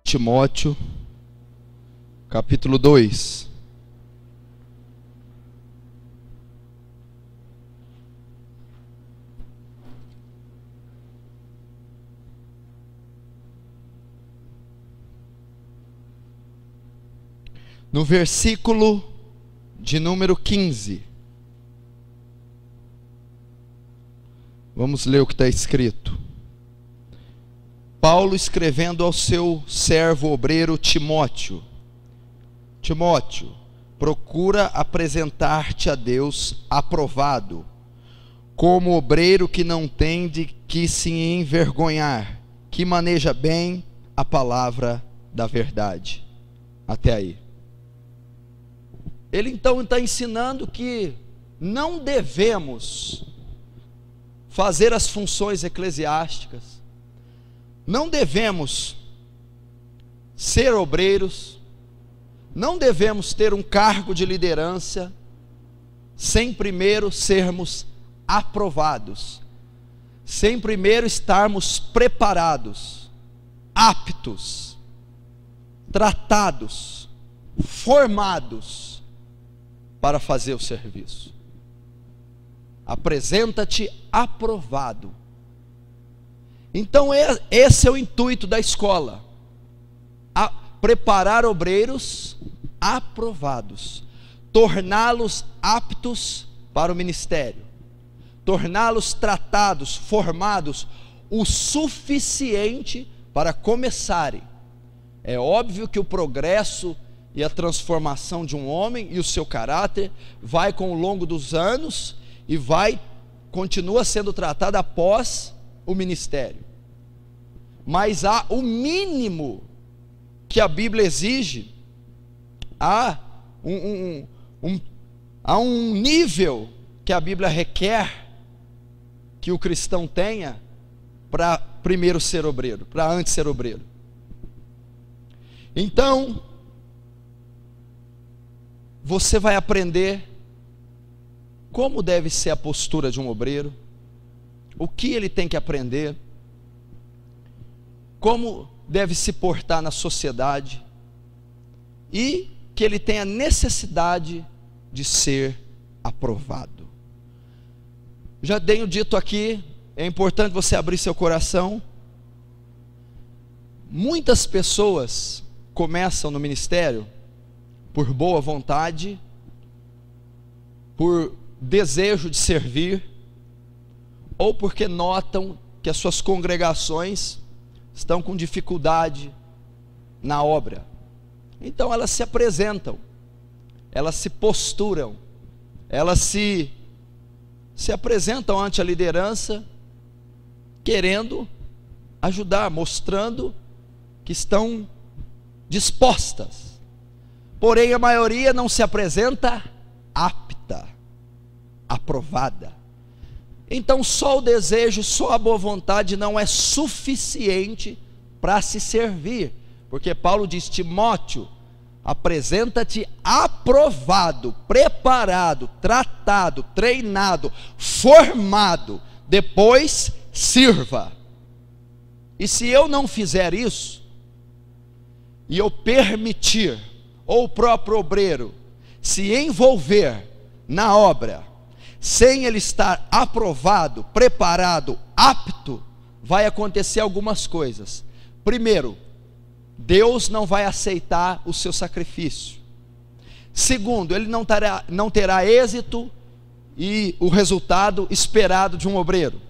Timóteo, capítulo 2. No versículo de número 15. Vamos ler o que está escrito. Paulo escrevendo ao seu servo obreiro Timóteo: Timóteo, procura apresentar-te a Deus aprovado, como obreiro que não tem de que se envergonhar, que maneja bem a palavra da verdade. Até aí. Ele então está ensinando que não devemos fazer as funções eclesiásticas, não devemos ser obreiros, não devemos ter um cargo de liderança, sem primeiro sermos aprovados, sem primeiro estarmos preparados, aptos, tratados, formados para fazer o serviço. Apresenta-te aprovado. Então esse é o intuito da escola: preparar obreiros aprovados, torná-los aptos para o ministério, torná-los tratados, formados o suficiente para começarem. É óbvio que o progresso e a transformação de um homem e o seu caráter vai com o longo dos anos e continua sendo tratado após o ministério. Mas há o mínimo que a Bíblia exige, há um nível que a Bíblia requer que o cristão tenha para primeiro ser obreiro, para antes ser obreiro. Então, você vai aprender como deve ser a postura de um obreiro, o que ele tem que aprender, como deve se portar na sociedade, e que ele tem a necessidade de ser aprovado. Já tenho dito aqui, é importante você abrir seu coração. Muitas pessoas começam no ministério por boa vontade, por desejo de servir, ou porque notam que as suas congregações estão com dificuldade na obra. Então elas se apresentam, elas se posturam, elas se apresentam ante a liderança, querendo ajudar, mostrando que estão dispostas. Porém a maioria não se apresenta apta, aprovada. Então só o desejo, só a boa vontade não é suficiente para se servir, porque Paulo diz: Timóteo, apresenta-te aprovado, preparado, tratado, treinado, formado, depois sirva. E se eu não fizer isso, e eu permitir, ou o próprio obreiro se envolver na obra, sem ele estar aprovado, preparado, apto, vai acontecer algumas coisas. Primeiro, Deus não vai aceitar o seu sacrifício. Segundo, ele não terá êxito e o resultado esperado de um obreiro.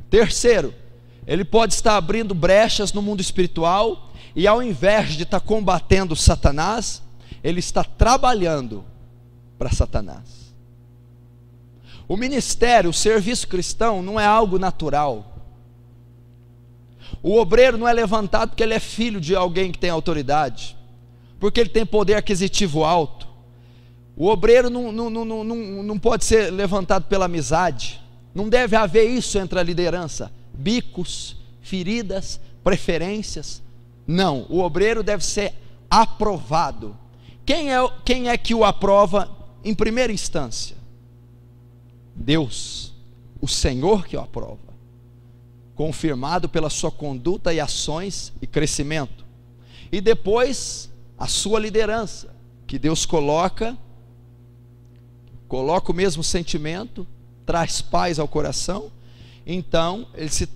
Terceiro, ele pode estar abrindo brechas no mundo espiritual, e ao invés de estar combatendo Satanás, ele está trabalhando para Satanás. O ministério, o serviço cristão não é algo natural. O obreiro não é levantado porque ele é filho de alguém que tem autoridade, porque ele tem poder aquisitivo alto. O obreiro não pode ser levantado pela amizade. Não deve haver isso entre a liderança: bicos, feridas, preferências. Não, o obreiro deve ser aprovado. Quem é que o aprova em primeira instância? Deus, o Senhor que o aprova. confirmado pela sua conduta e ações e crescimento. E depois, a sua liderança, que Deus coloca o mesmo sentimento, traz paz ao coração. Então,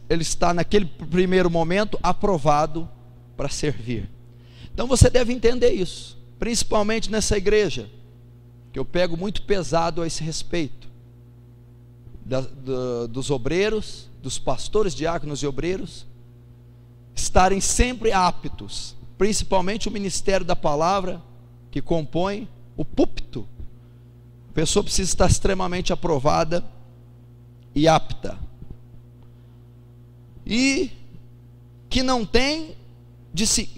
ele está naquele primeiro momento aprovado para servir. Então você deve entender isso, principalmente nessa igreja, que eu pego muito pesado a esse respeito, dos obreiros, dos pastores, diáconos e obreiros, estarem sempre aptos, principalmente o ministério da palavra, que compõe o púlpito. A pessoa precisa estar extremamente aprovada e apta, e que não tem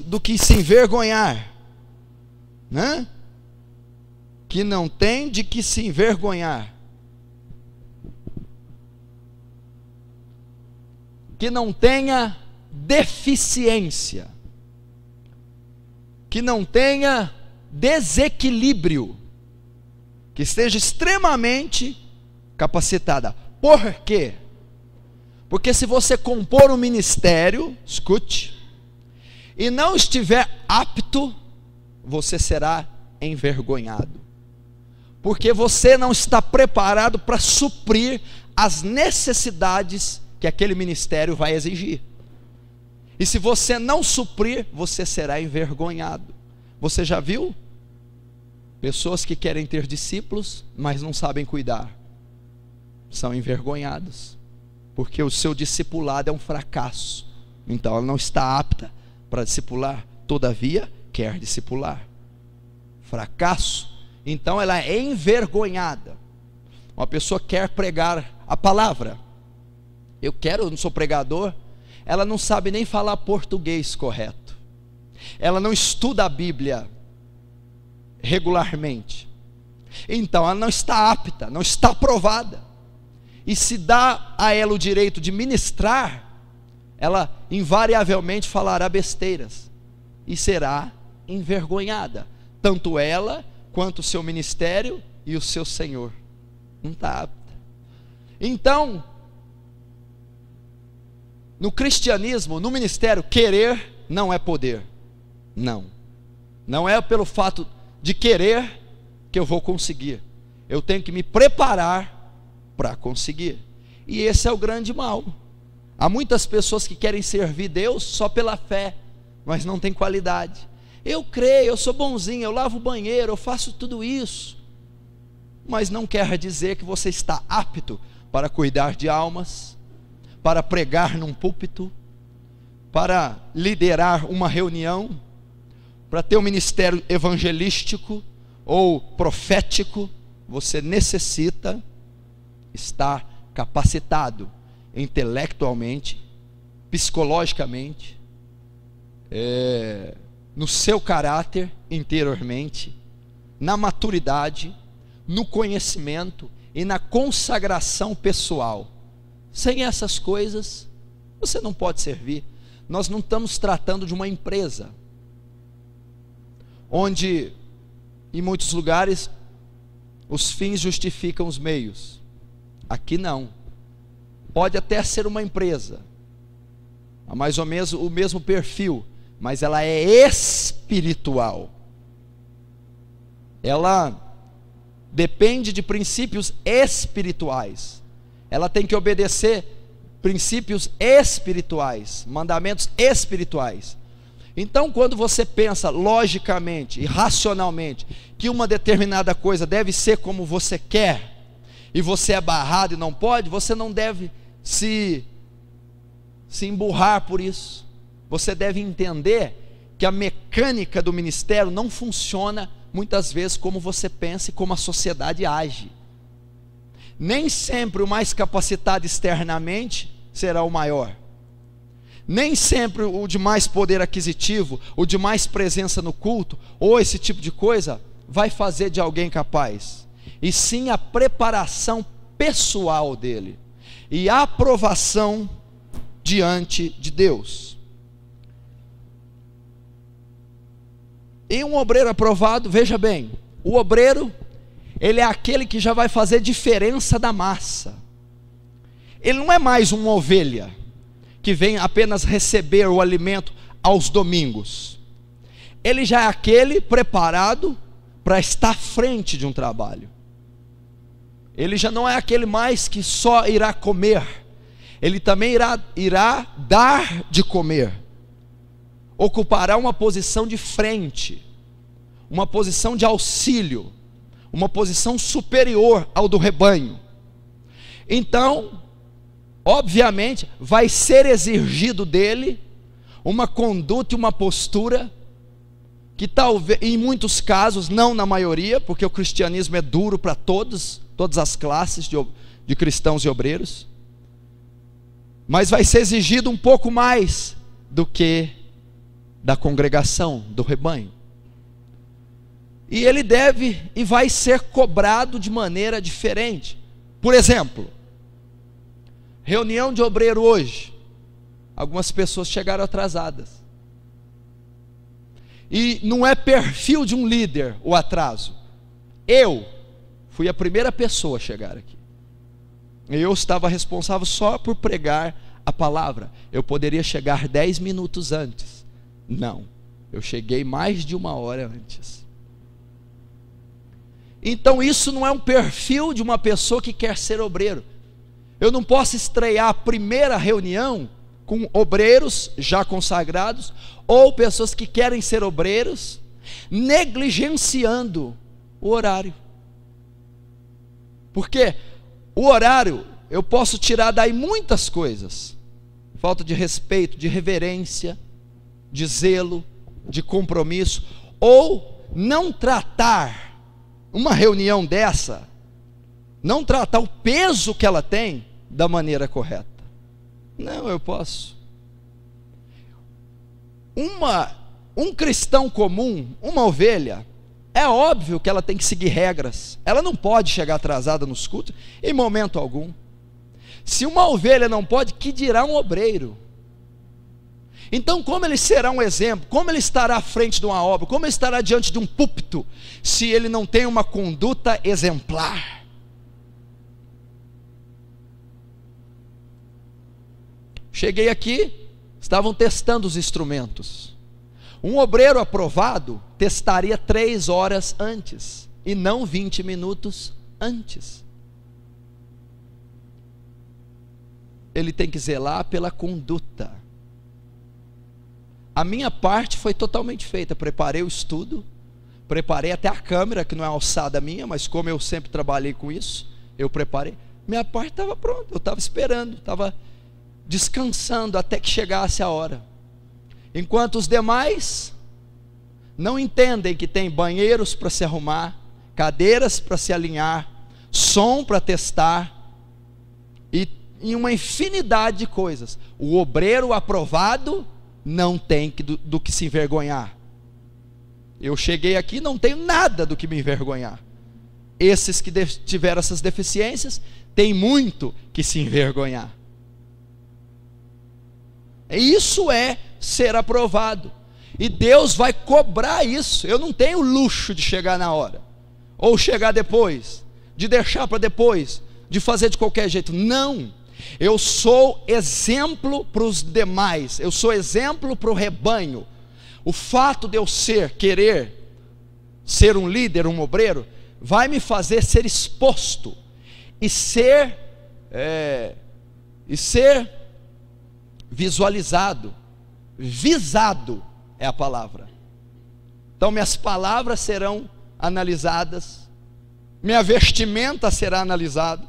do que se envergonhar, né? Que não tem de que se envergonhar, que não tenha deficiência, que não tenha desequilíbrio, que esteja extremamente capacitada. Por quê? Porque se você compor um ministério, escute, e não estiver apto, você será envergonhado, porque você não está preparado para suprir as necessidades que aquele ministério vai exigir. E se você não suprir, você será envergonhado. Você já viu pessoas que querem ter discípulos, mas não sabem cuidar? São envergonhados, porque o seu discipulado é um fracasso. Então ela não está apta para discipular, todavia quer discipular. Fracasso, então ela é envergonhada. Uma pessoa quer pregar a palavra, eu não sou pregador, ela não sabe nem falar português correto, ela não estuda a Bíblia regularmente, então ela não está apta, não está aprovada. E se dá a ela o direito de ministrar, ela invariavelmente falará besteiras e será envergonhada, tanto ela quanto o seu ministério e o seu Senhor. Não está apta. Então, no cristianismo, no ministério, querer não é poder. Não é pelo fato de querer que eu vou conseguir. Eu tenho que me preparar para conseguir. E esse é o grande mal. Há muitas pessoas que querem servir Deus só pela fé, mas não tem qualidade. Eu creio, eu sou bonzinho, eu lavo o banheiro, eu faço tudo isso, mas não quer dizer que você está apto para cuidar de almas, para pregar num púlpito, para liderar uma reunião, para ter um ministério evangelístico ou profético. Você necessita estar capacitado intelectualmente, psicologicamente, no seu caráter interiormente, na maturidade, no conhecimento e na consagração pessoal. Sem essas coisas, você não pode servir. Nós não estamos tratando de uma empresa, onde, em muitos lugares, os fins justificam os meios. Aqui não. Pode até ser uma empresa, mais ou menos o mesmo perfil, mas ela é espiritual. Ela depende de princípios espirituais. Ela tem que obedecer princípios espirituais, mandamentos espirituais. Então, quando você pensa logicamente e racionalmente que uma determinada coisa deve ser como você quer, e você é barrado e não pode, você não deve se emburrar por isso. Você deve entender que a mecânica do ministério não funciona muitas vezes como você pensa e como a sociedade age. Nem sempre o mais capacitado externamente será o maior. Nem sempre o de mais poder aquisitivo, o de mais presença no culto, ou esse tipo de coisa, vai fazer de alguém capaz. E sim a preparação pessoal dele e a aprovação diante de Deus. E um obreiro aprovado, veja bem, o obreiro, ele é aquele que já vai fazer diferença da massa. Ele não é mais uma ovelha que vem apenas receber o alimento aos domingos. Ele já é aquele preparado para estar à frente de um trabalho. Ele já não é aquele mais que só irá comer, ele também irá dar de comer. Ocupará uma posição de frente, uma posição de auxílio, uma posição superior ao do rebanho. Então, obviamente, vai ser exigido dele uma conduta e uma postura que talvez, em muitos casos, não na maioria, porque o cristianismo é duro para todas as classes de cristãos e obreiros, mas vai ser exigido um pouco mais do que da congregação, do rebanho. E ele deve e vai ser cobrado de maneira diferente. Por exemplo, reunião de obreiro hoje, algumas pessoas chegaram atrasadas. E não é perfil de um líder o atraso. Eu fui a primeira pessoa a chegar aqui. Eu estava responsável só por pregar a palavra. Eu poderia chegar 10 minutos antes. Não, eu cheguei mais de 1 hora antes. Então isso não é um perfil de uma pessoa que quer ser obreiro. Eu não posso estrear a primeira reunião com obreiros já consagrados, ou pessoas que querem ser obreiros, negligenciando o horário. Porque o horário, eu posso tirar daí muitas coisas: falta de respeito, de reverência, de zelo, de compromisso, ou não tratar uma reunião dessa, não tratar o peso que ela tem da maneira correta. Não, eu posso. Um cristão comum, uma ovelha, é óbvio que ela tem que seguir regras. Ela não pode chegar atrasada nos cultos em momento algum. Se uma ovelha não pode, que dirá um obreiro? Então, como ele será um exemplo? Como ele estará à frente de uma obra? Como ele estará diante de um púlpito, se ele não tem uma conduta exemplar? Cheguei aqui, estavam testando os instrumentos. Um obreiro aprovado testaria 3 horas antes, e não 20 minutos antes. Ele tem que zelar pela conduta. A minha parte foi totalmente feita. Preparei o estudo, preparei até a câmera, que não é alçada minha, mas como eu sempre trabalhei com isso, eu preparei. Minha parte estava pronta, eu estava esperando, estava descansando até que chegasse a hora. Enquanto os demais não entendem que tem banheiros para se arrumar, cadeiras para se alinhar, som para testar, e uma infinidade de coisas. O obreiro aprovado não tem do que se envergonhar. Eu cheguei aqui, não tenho nada do que me envergonhar. Esses que tiveram essas deficiências têm muito que se envergonhar. Isso é ser aprovado, e Deus vai cobrar isso. Eu não tenho luxo de chegar na hora, ou chegar depois, de deixar para depois, de fazer de qualquer jeito. Não, eu sou exemplo para os demais, eu sou exemplo para o rebanho. O fato de eu querer ser um líder, um obreiro, vai me fazer ser exposto, e ser visualizado, visado é a palavra. Então minhas palavras serão analisadas, minha vestimenta será analisada,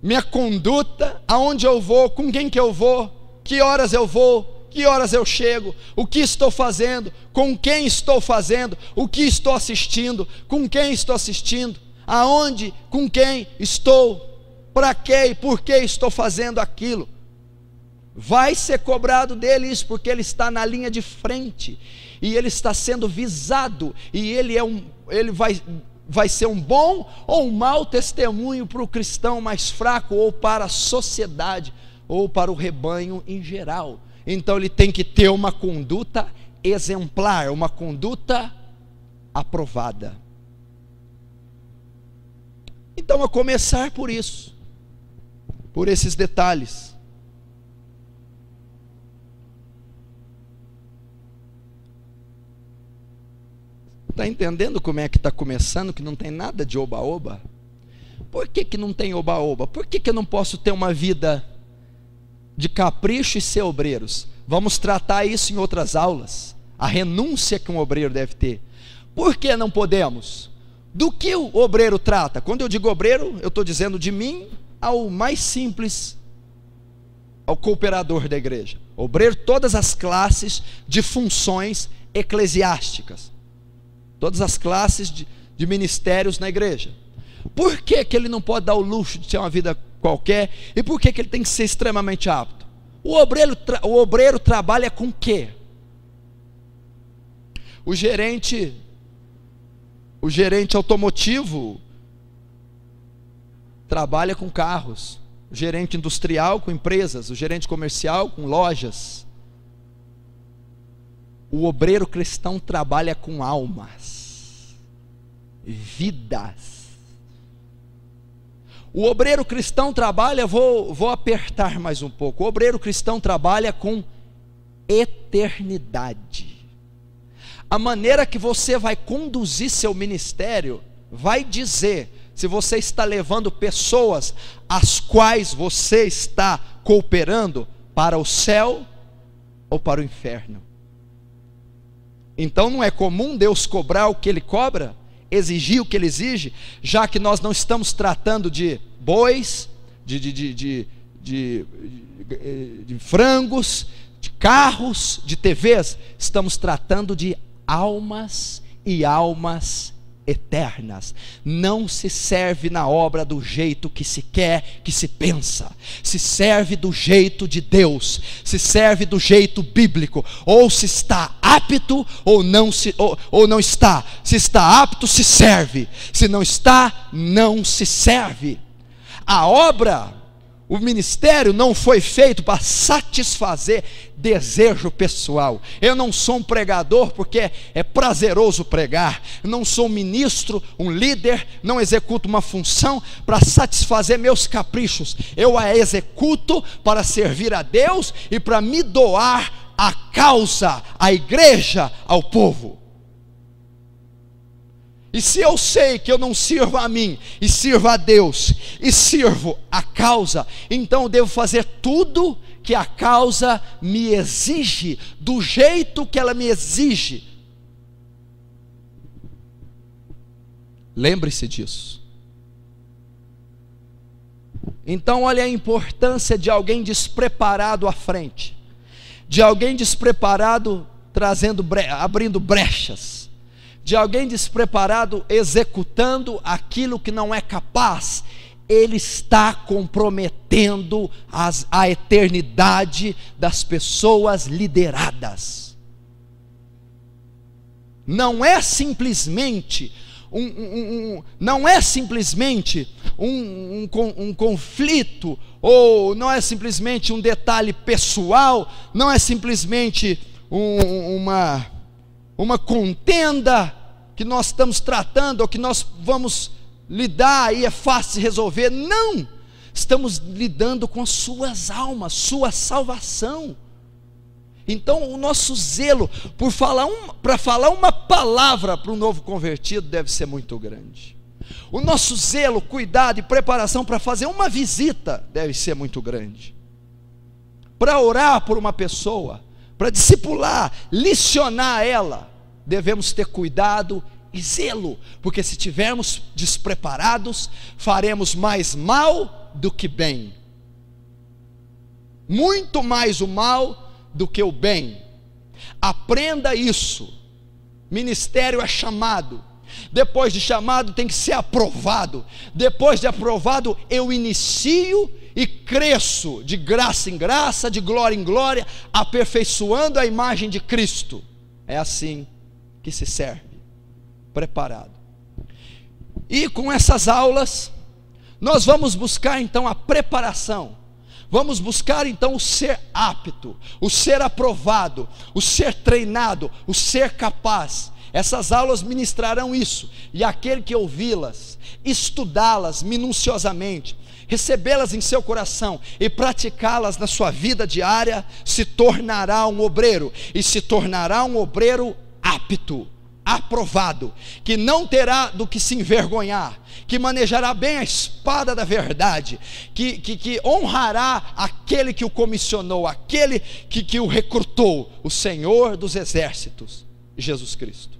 minha conduta, aonde eu vou, com quem que eu vou, que horas eu vou, que horas eu chego, o que estou fazendo, com quem estou fazendo, o que estou assistindo, com quem estou assistindo, aonde, com quem estou, para quê e por que estou fazendo aquilo. Vai ser cobrado dele isso, porque ele está na linha de frente, e ele está sendo visado, e ele vai ser um bom ou um mau testemunho para o cristão mais fraco, ou para a sociedade, ou para o rebanho em geral. Então ele tem que ter uma conduta exemplar, uma conduta aprovada. Então, a começar por isso, por esses detalhes. Está entendendo como é que está começando, que não tem nada de oba-oba? Por que não tem oba-oba? Por que eu não posso ter uma vida de capricho e ser obreiros? Vamos tratar isso em outras aulas. A renúncia que um obreiro deve ter. Por que não podemos? Do que o obreiro trata? Quando eu digo obreiro, eu estou dizendo de mim ao mais simples, ao cooperador da igreja. Obreiro, todas as classes de funções eclesiásticas, todas as classes de ministérios na igreja. Por que ele não pode dar o luxo de ter uma vida qualquer? E por que ele tem que ser extremamente apto? O obreiro trabalha com o quê? O gerente automotivo trabalha com carros, o gerente industrial com empresas, o gerente comercial com lojas. O obreiro cristão trabalha com almas, vidas. O obreiro cristão trabalha, vou apertar mais um pouco, o obreiro cristão trabalha com eternidade. A maneira que você vai conduzir seu ministério vai dizer se você está levando pessoas as quais você está cooperando para o céu ou para o inferno. Então não é comum Deus cobrar o que Ele cobra, exigir o que Ele exige, já que nós não estamos tratando de bois, de frangos, de carros, de TVs, estamos tratando de almas e almas eternas. Não se serve na obra do jeito que se quer, que se pensa. Se serve do jeito de Deus, se serve do jeito bíblico. Ou se está apto ou não está. Se está apto, se serve. Se não está, não se serve. A obra, o ministério não foi feito para satisfazer desejo pessoal. Eu não sou um pregador porque é prazeroso pregar. Eu não sou um ministro, um líder, não executo uma função para satisfazer meus caprichos. Eu a executo para servir a Deus e para me doar à causa, à igreja, ao povo. E se eu sei que eu não sirvo a mim, e sirvo a Deus, e sirvo a causa, então eu devo fazer tudo que a causa me exige, do jeito que ela me exige. Lembre-se disso. Então olha a importância de alguém despreparado à frente, de alguém despreparado abrindo brechas, de alguém despreparado executando aquilo que não é capaz. Ele está comprometendo a eternidade das pessoas lideradas. Não é simplesmente um conflito, ou não é simplesmente um detalhe pessoal, não é simplesmente uma contenda que nós estamos tratando, ou que nós vamos lidar e é fácil de resolver. Não, estamos lidando com as suas almas, sua salvação. Então o nosso zelo para falar uma palavra para um novo convertido deve ser muito grande. O nosso zelo, cuidado e preparação para fazer uma visita deve ser muito grande. Para orar por uma pessoa, para discipular, licionar ela, devemos ter cuidado e zelo, porque se estivermos despreparados, faremos mais mal do que bem, muito mais o mal do que o bem. Aprenda isso. Ministério é chamado, depois de chamado tem que ser aprovado, depois de aprovado eu inicio e cresço de graça em graça, de glória em glória, aperfeiçoando a imagem de Cristo. É assim que se serve, preparado. E com essas aulas nós vamos buscar então a preparação, vamos buscar então o ser apto, o ser aprovado, o ser treinado, o ser capaz. Essas aulas ministrarão isso, e aquele que ouvi-las, estudá-las minuciosamente, recebê-las em seu coração e praticá-las na sua vida diária, se tornará um obreiro, e se tornará um obreiro apto, aprovado, que não terá do que se envergonhar, que manejará bem a espada da verdade, que honrará aquele que o comissionou, aquele que o recrutou, o Senhor dos exércitos, Jesus Cristo.